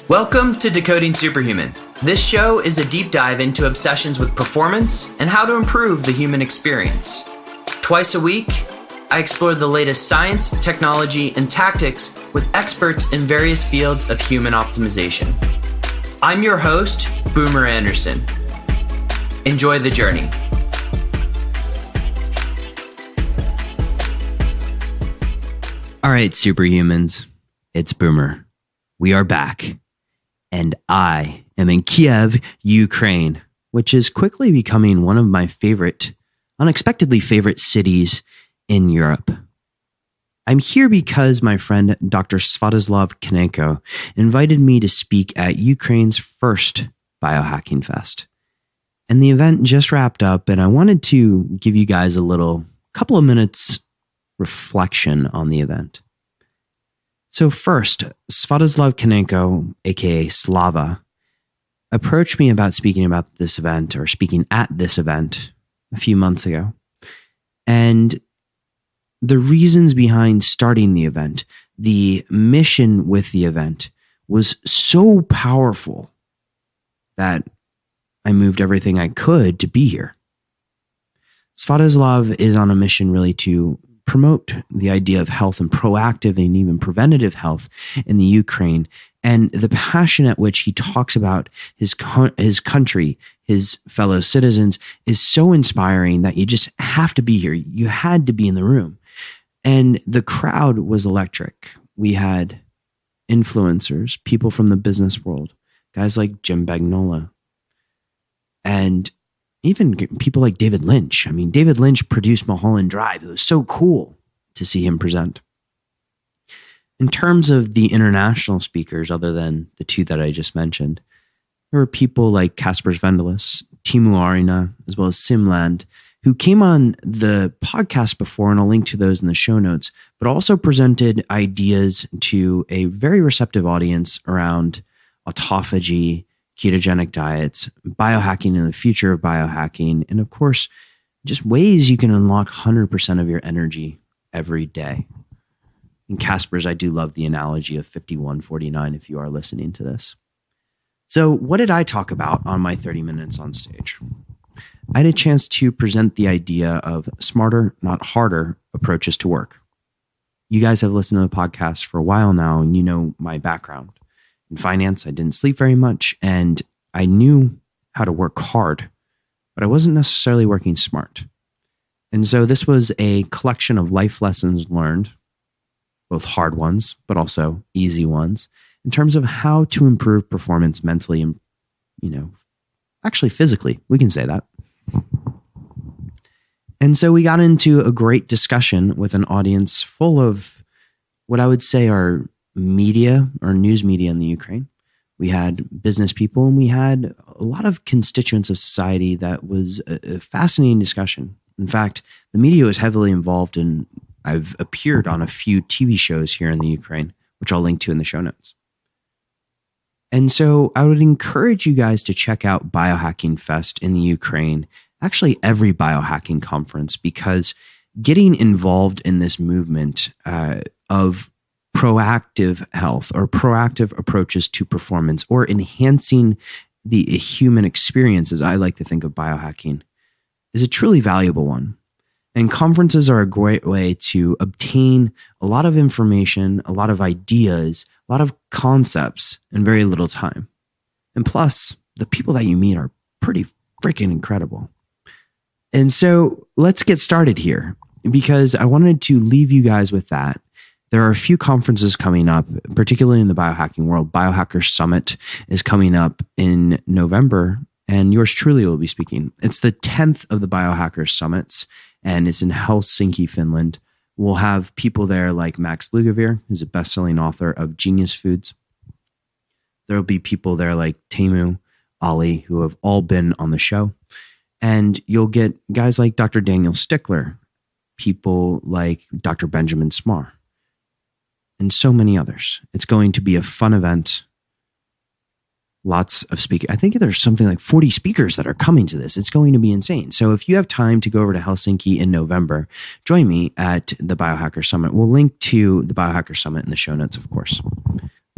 Welcome to Decoding Superhuman. This show is a deep dive into obsessions with performance and how to improve the human experience. Twice a week, I explore the latest science, technology, and tactics with experts in various fields of human optimization. I'm your host, Boomer Anderson. Enjoy the journey. All right, superhumans, it's Boomer. We are back. And I am in Kiev, Ukraine, which is quickly becoming one of my unexpectedly favorite cities in Europe. I'm here because my friend Dr. Sviatoslav Konenko invited me to speak at Ukraine's first Biohacking Fest. And the event just wrapped up, and I wanted to give you guys a couple of minutes reflection on the event. So first, Sviatoslav Konenko, aka Slava, approached me about speaking at this event a few months ago. And the reasons behind starting the event, the mission with the event, was so powerful that I moved everything I could to be here. Sviatoslav is on a mission really to promote the idea of health and proactive and even preventative health in the Ukraine. And the passion at which he talks about his country, his fellow citizens, is so inspiring that you just have to be here. You had to be in the room. And the crowd was electric. We had influencers, people from the business world, guys like Jim Bagnola, and even people like David Lynch. I mean, David Lynch produced Mulholland Drive. It was so cool to see him present. In terms of the international speakers, other than the two that I just mentioned, there were people like Kaspers Vendelis, Timu Arina, as well as Simland, who came on the podcast before, and I'll link to those in the show notes, but also presented ideas to a very receptive audience around autophagy, ketogenic diets, biohacking and the future of biohacking, and of course, just ways you can unlock 100% of your energy every day. And Casper's, I do love the analogy of 51-49 if you are listening to this. So what did I talk about on my 30 minutes on stage? I had a chance to present the idea of smarter, not harder approaches to work. You guys have listened to the podcast for a while now, and you know my background. In finance, I didn't sleep very much, and I knew how to work hard, but I wasn't necessarily working smart. And so this was a collection of life lessons learned, both hard ones, but also easy ones, in terms of how to improve performance mentally and, actually physically. We can say that. And so we got into a great discussion with an audience full of what I would say are media or news media in the Ukraine. We had business people, and we had a lot of constituents of society. That was a fascinating discussion. In fact, the media was heavily involved, and I've appeared on a few TV shows here in the Ukraine, which I'll link to in the show notes. And so I would encourage you guys to check out Biohacking Fest in the Ukraine, actually every biohacking conference, because getting involved in this movement of proactive health or proactive approaches to performance, or enhancing the human experience, as I like to think of biohacking, is a truly valuable one. And conferences are a great way to obtain a lot of information, a lot of ideas, a lot of concepts in very little time. And plus, the people that you meet are pretty freaking incredible. And so let's get started here, because I wanted to leave you guys with that. There are a few conferences coming up, particularly in the biohacking world. Biohacker Summit is coming up in November, and yours truly will be speaking. It's the 10th of the Biohacker Summits, and it's in Helsinki, Finland. We'll have people there like Max Lugavere, who's a best-selling author of Genius Foods. There will be people there like Teemu, Ali, who have all been on the show. And you'll get guys like Dr. Daniel Stickler, people like Dr. Benjamin Smar, and so many others. It's going to be a fun event. Lots of speakers. I think there's something like 40 speakers that are coming to this. It's going to be insane. So if you have time to go over to Helsinki in November, join me at the Biohacker Summit. We'll link to the Biohacker Summit in the show notes, of course.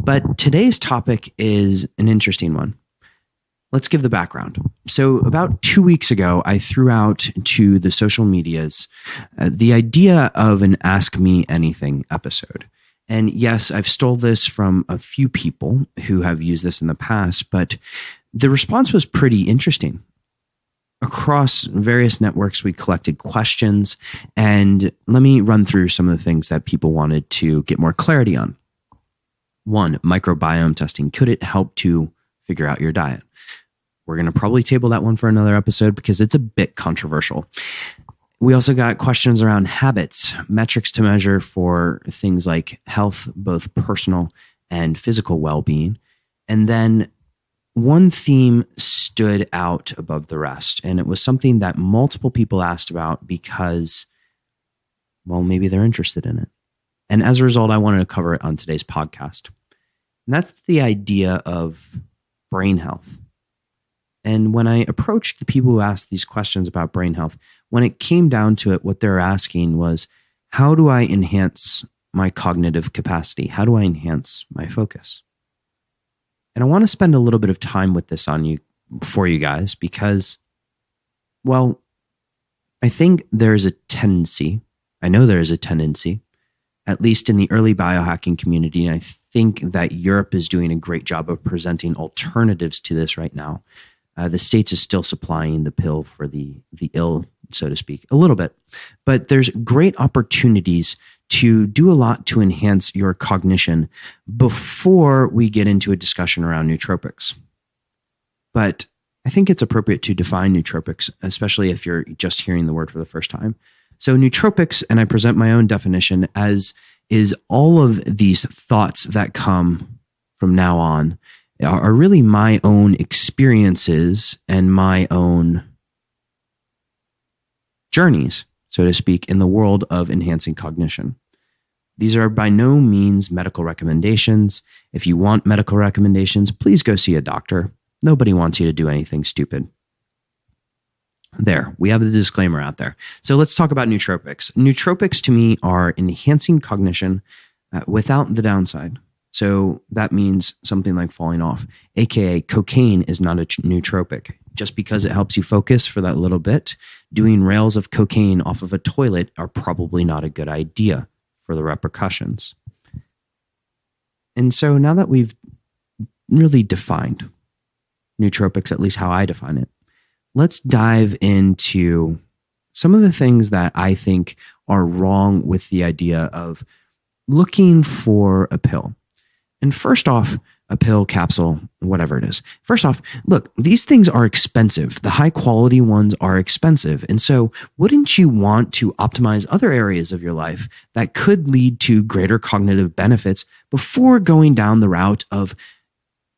But today's topic is an interesting one. Let's give the background. So about 2 weeks ago, I threw out to the social medias the idea of an Ask Me Anything episode. And yes, I've stole this from a few people who have used this in the past, but the response was pretty interesting. Across various networks, we collected questions, and let me run through some of the things that people wanted to get more clarity on. One, microbiome testing. Could it help to figure out your diet? We're going to probably table that one for another episode because it's a bit controversial. We also got questions around habits, metrics to measure for things like health, both personal and physical well-being. And then one theme stood out above the rest, and it was something that multiple people asked about because, well, maybe they're interested in it. And as a result, I wanted to cover it on today's podcast. And that's the idea of brain health. And when I approached the people who asked these questions about brain health, when it came down to it, what they're asking was, how do I enhance my cognitive capacity? How do I enhance my focus? And I want to spend a little bit of time with this for you guys because, well, I think there's a tendency, I know there is a tendency, at least in the early biohacking community, and I think that Europe is doing a great job of presenting alternatives to this right now. The States is still supplying the pill for the ill, so to speak, a little bit. But there's great opportunities to do a lot to enhance your cognition before we get into a discussion around nootropics. But I think it's appropriate to define nootropics, especially if you're just hearing the word for the first time. So nootropics, and I present my own definition as, is all of these thoughts that come from now on are really my own experiences and my own journeys, so to speak, in the world of enhancing cognition. These are by no means medical recommendations. If you want medical recommendations, please go see a doctor. Nobody wants you to do anything stupid. There, we have the disclaimer out there. So let's talk about nootropics. Nootropics to me are enhancing cognition without the downside. So that means something like falling off, aka cocaine is not a nootropic. Just because it helps you focus for that little bit, doing rails of cocaine off of a toilet are probably not a good idea for the repercussions. And so now that we've really defined nootropics, at least how I define it, let's dive into some of the things that I think are wrong with the idea of looking for a pill. And first off, a pill, capsule, whatever it is. First off, look, these things are expensive. The high quality ones are expensive. And so wouldn't you want to optimize other areas of your life that could lead to greater cognitive benefits before going down the route of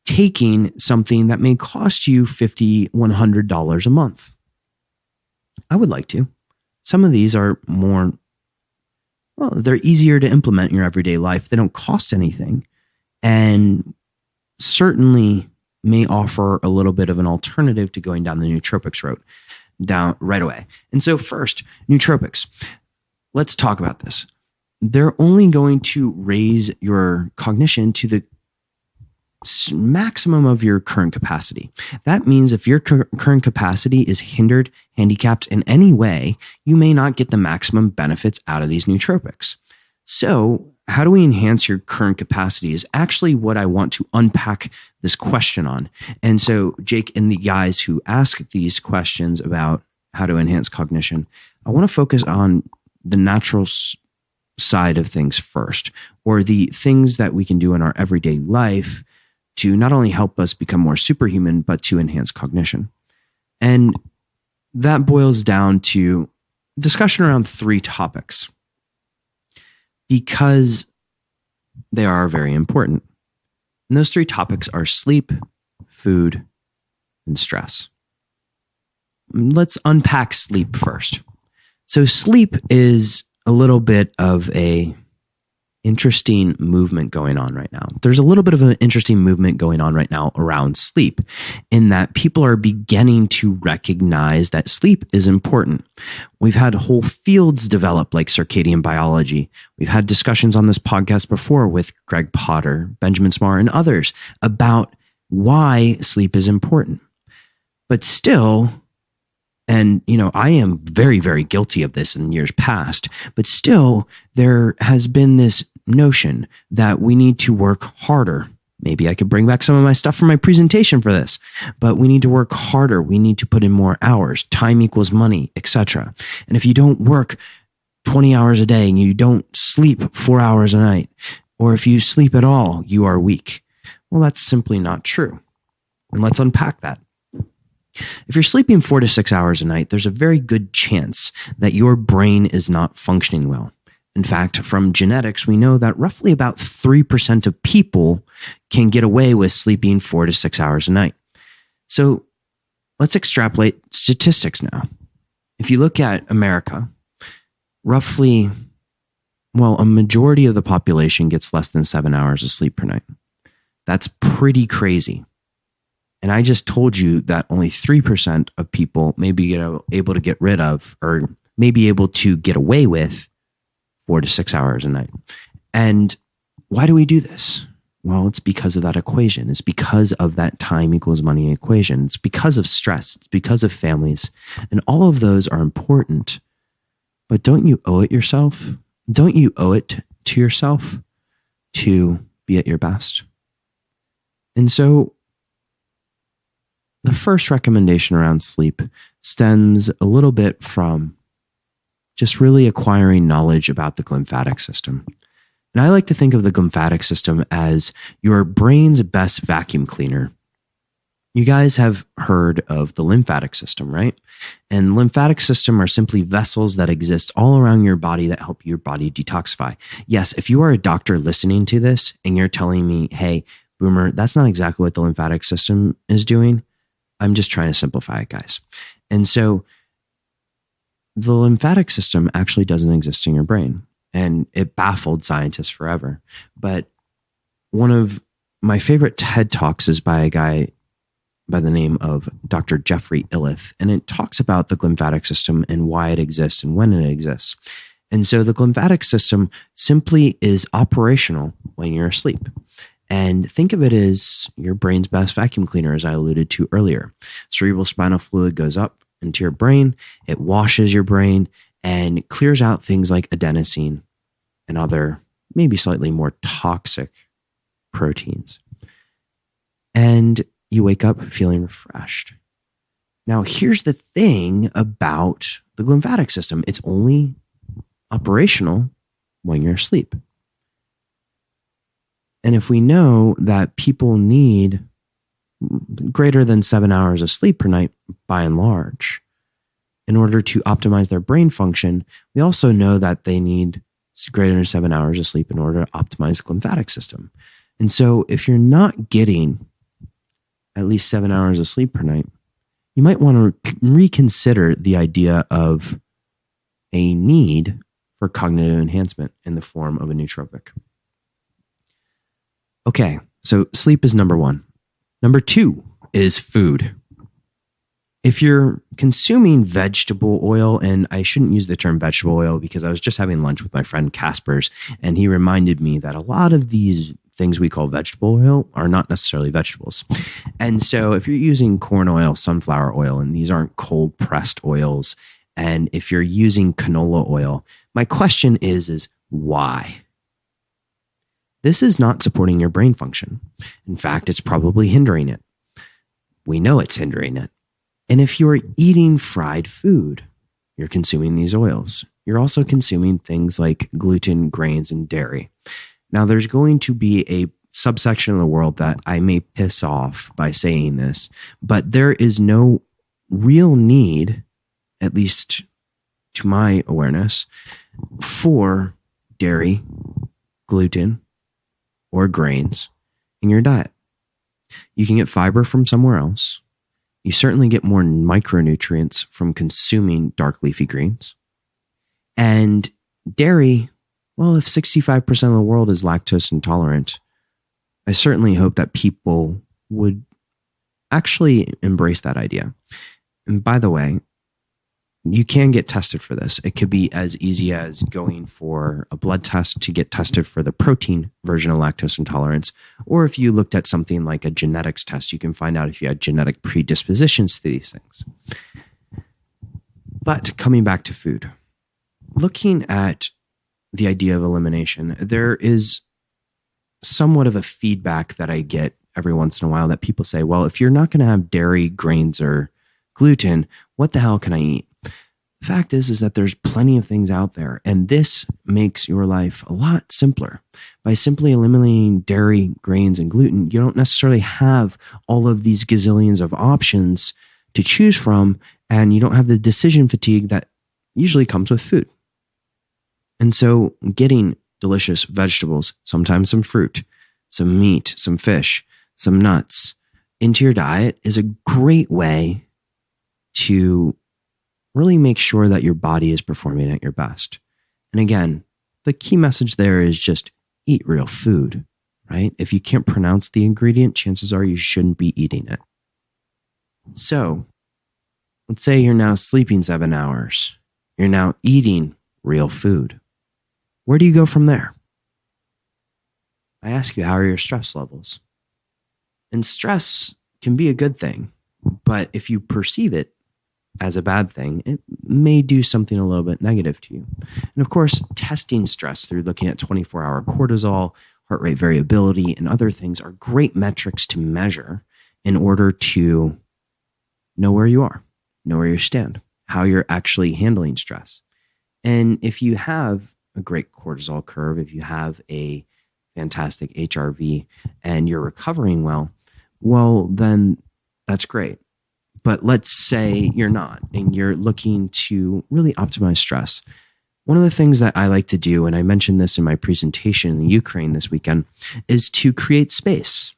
taking something that may cost you $50, $100 a month? I would like to. Some of these are more, well, they're easier to implement in your everyday life. They don't cost anything. And certainly may offer a little bit of an alternative to going down the nootropics route down right away. And so first, nootropics. Let's talk about this. They're only going to raise your cognition to the maximum of your current capacity. That means if your current capacity is hindered, handicapped in any way, you may not get the maximum benefits out of these nootropics. So how do we enhance your current capacity is actually what I want to unpack this question on. And so Jake and the guys who ask these questions about how to enhance cognition, I want to focus on the natural side of things first, or the things that we can do in our everyday life to not only help us become more superhuman, but to enhance cognition. And that boils down to discussion around 3 topics, because they are very important. And those 3 topics are sleep, food, and stress. Let's unpack sleep first. So sleep is a little bit of a interesting movement going on right now. There's a little bit of an interesting movement going on right now around sleep, in that people are beginning to recognize that sleep is important. We've had whole fields develop, like circadian biology. We've had discussions on this podcast before with Greg Potter, Benjamin Smarr, and others about why sleep is important. But still, and, I am very, very guilty of this in years past, but still there has been this notion that we need to work harder. Maybe I could bring back some of my stuff from my presentation for this, but we need to work harder. We need to put in more hours. Time equals money, etc. And if you don't work 20 hours a day and you don't sleep 4 hours a night, or if you sleep at all, you are weak. Well, that's simply not true. And let's unpack that. If you're sleeping 4 to 6 hours a night, there's a very good chance that your brain is not functioning well. In fact, from genetics, we know that roughly about 3% of people can get away with sleeping 4 to 6 hours a night. So let's extrapolate statistics now. If you look at America, roughly, a majority of the population gets less than 7 hours of sleep per night. That's pretty crazy. And I just told you that only 3% of people may be able to get rid of, or may be able to get away with, 4 to 6 hours a night. And why do we do this? Well, it's because of that equation. It's because of that time equals money equation. It's because of stress. It's because of families. And all of those are important. But don't you owe it yourself? Don't you owe it to yourself to be at your best? And so the first recommendation around sleep stems a little bit from just really acquiring knowledge about the glymphatic system. And I like to think of the glymphatic system as your brain's best vacuum cleaner. You guys have heard of the lymphatic system, right? And lymphatic system are simply vessels that exist all around your body that help your body detoxify. Yes, if you are a doctor listening to this and you're telling me, hey, Boomer, that's not exactly what the lymphatic system is doing, I'm just trying to simplify it, guys. And so the lymphatic system actually doesn't exist in your brain, and it baffled scientists forever. But one of my favorite TED Talks is by a guy by the name of Dr. Jeffrey Illith, and it talks about the glymphatic system and why it exists and when it exists. And so the glymphatic system simply is operational when you're asleep. And think of it as your brain's best vacuum cleaner, as I alluded to earlier. Cerebral spinal fluid goes up into your brain, it washes your brain and clears out things like adenosine and other, maybe slightly more toxic proteins. And you wake up feeling refreshed. Now, here's the thing about the glymphatic system. It's only operational when you're asleep. And if we know that people need greater than 7 hours of sleep per night, by and large, in order to optimize their brain function, we also know that they need greater than 7 hours of sleep in order to optimize the glymphatic system. And so if you're not getting at least 7 hours of sleep per night, you might want to reconsider the idea of a need for cognitive enhancement in the form of a nootropic. Okay, so sleep is number one. Number two is food. If you're consuming vegetable oil, and I shouldn't use the term vegetable oil because I was just having lunch with my friend Casper's, and he reminded me that a lot of these things we call vegetable oil are not necessarily vegetables. And so if you're using corn oil, sunflower oil, and these aren't cold pressed oils, and if you're using canola oil, my question is why? This is not supporting your brain function. In fact, it's probably hindering it. We know it's hindering it. And if you're eating fried food, you're consuming these oils. You're also consuming things like gluten, grains, and dairy. Now, there's going to be a subsection of the world that I may piss off by saying this, but there is no real need, at least to my awareness, for dairy, gluten, or grains in your diet. You can get fiber from somewhere else. You certainly get more micronutrients from consuming dark leafy greens. And dairy Well, if 65% of the world is lactose intolerant, I certainly hope that people would actually embrace that idea. And by the way, you can get tested for this. It could be as easy as going for a blood test to get tested for the protein version of lactose intolerance. Or if you looked at something like a genetics test, you can find out if you had genetic predispositions to these things. But coming back to food, looking at the idea of elimination, there is somewhat of a feedback that I get every once in a while that people say, well, if you're not going to have dairy, grains, or gluten, what the hell can I eat? The fact is that there's plenty of things out there, and this makes your life a lot simpler. By simply eliminating dairy, grains, and gluten, you don't necessarily have all of these gazillions of options to choose from, and you don't have the decision fatigue that usually comes with food. And so getting delicious vegetables, sometimes some fruit, some meat, some fish, some nuts into your diet is a great way to really make sure that your body is performing at your best. And again, the key message there is just eat real food, right? If you can't pronounce the ingredient, chances are you shouldn't be eating it. So let's say you're now sleeping 7 hours. You're now eating real food. Where do you go from there? I ask you, how are your stress levels? And stress can be a good thing, but if you perceive it as a bad thing, it may do something a little bit negative to you. And of course, testing stress through looking at 24-hour cortisol, heart rate variability, and other things are great metrics to measure in order to know where you are, know where you stand, how you're actually handling stress. And if you have a great cortisol curve, if you have a fantastic HRV and you're recovering well, then that's great. But let's say you're not, and you're looking to really optimize stress. One of the things that I like to do, and I mentioned this in my presentation in Ukraine this weekend, is to create space.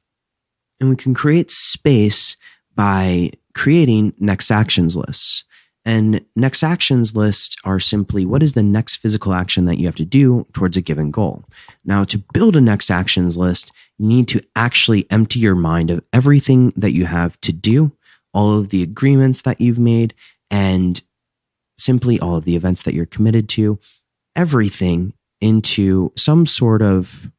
And we can create space by creating next actions lists. And next actions lists are simply, what is the next physical action that you have to do towards a given goal? Now, to build a next actions list, you need to actually empty your mind of everything that you have to do, all of the agreements that you've made, and simply all of the events that you're committed to, everything into some sort of,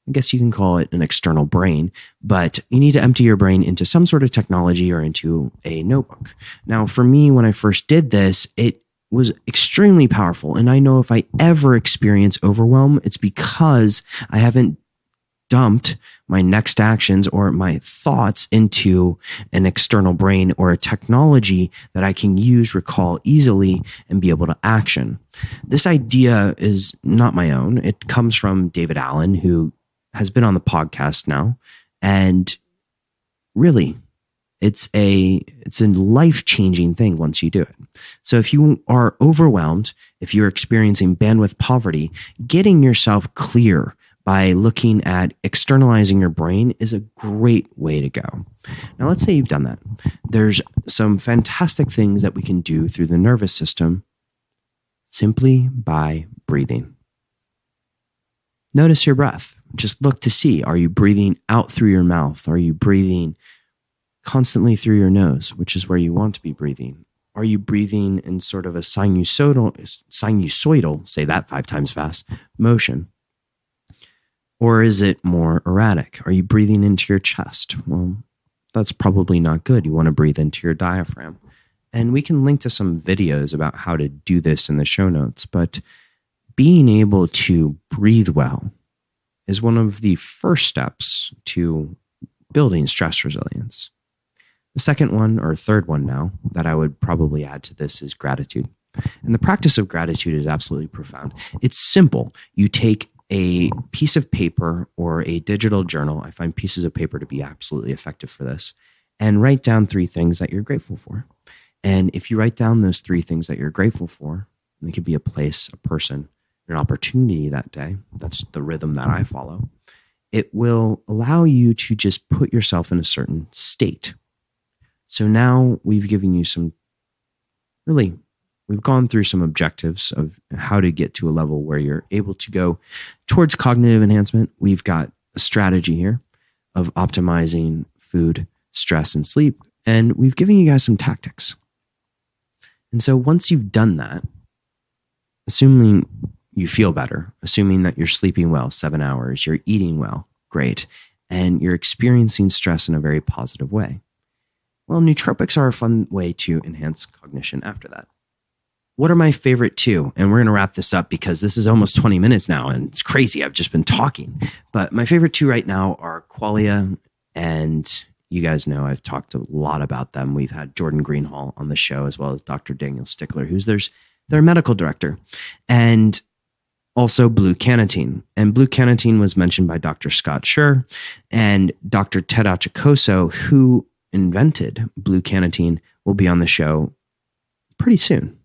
I guess you can call it an external brain, but you need to empty your brain into some sort of technology or into a notebook. Now, for me, when I first did this, it was extremely powerful. And I know if I ever experience overwhelm, it's because I haven't dumped my next actions or my thoughts into an external brain or a technology that I can use, recall easily, and be able to action. This idea is not my own. It comes from David Allen, who has been on the podcast now. And really, it's a life-changing thing once you do it. So if you are overwhelmed, if you're experiencing bandwidth poverty, getting yourself clear by looking at externalizing your brain is a great way to go. Now, let's say you've done that. There's some fantastic things that we can do through the nervous system simply by breathing. Notice your breath. Just look to see, are you breathing out through your mouth? Are you breathing constantly through your nose, which is where you want to be breathing? Are you breathing in sort of a sinusoidal, say that 5 times fast, motion? Or is it more erratic? Are you breathing into your chest? Well, that's probably not good. You want to breathe into your diaphragm. And we can link to some videos about how to do this in the show notes. But being able to breathe well is one of the first steps to building stress resilience. The second one, or third one now, that I would probably add to this is gratitude. And the practice of gratitude is absolutely profound. It's simple. You take a piece of paper or a digital journal. I find pieces of paper to be absolutely effective for this. And write down 3 things that you're grateful for. And if you write down those 3 things that you're grateful for, it could be a place, a person, an opportunity that day. That's the rhythm that I follow. It will allow you to just put yourself in a certain state. So now we've given you some really We've gone through some objectives of how to get to a level where you're able to go towards cognitive enhancement. We've got a strategy here of optimizing food, stress, and sleep. And we've given you guys some tactics. And so once you've done that, assuming you feel better, assuming that you're sleeping well, 7 hours, you're eating well, great, and you're experiencing stress in a very positive way, well, nootropics are a fun way to enhance cognition after that. What are my favorite two? And we're going to wrap this up because this is almost 20 minutes now and it's crazy. I've just been talking. But my favorite two right now are Qualia, and you guys know I've talked a lot about them. We've had Jordan Greenhall on the show, as well as Dr. Daniel Stickler, who's their medical director, and also blue cannatine. And blue cannatine was mentioned by Dr. Scott Schur and Dr. Ted Achikoso, who invented blue cannatine, will be on the show pretty soon.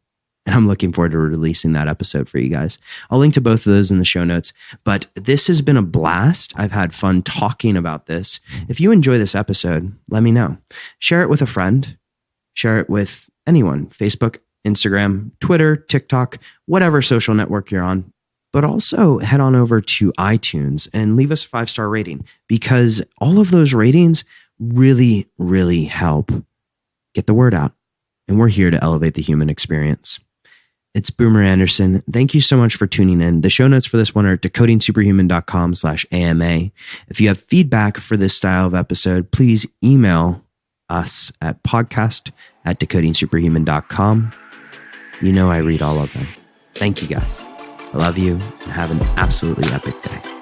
And I'm looking forward to releasing that episode for you guys. I'll link to both of those in the show notes. But this has been a blast. I've had fun talking about this. If you enjoy this episode, let me know. Share it with a friend. Share it with anyone. Facebook, Instagram, Twitter, TikTok, whatever social network you're on. But also head on over to iTunes and leave us a 5-star rating, because all of those ratings really, really help get the word out. And we're here to elevate the human experience. It's Boomer Anderson. Thank you so much for tuning in. The show notes for this one are decodingsuperhuman.com/AMA. If you have feedback for this style of episode, please email us at podcast@decodingsuperhuman.com. You know I read all of them. Thank you guys. I love you and have an absolutely epic day.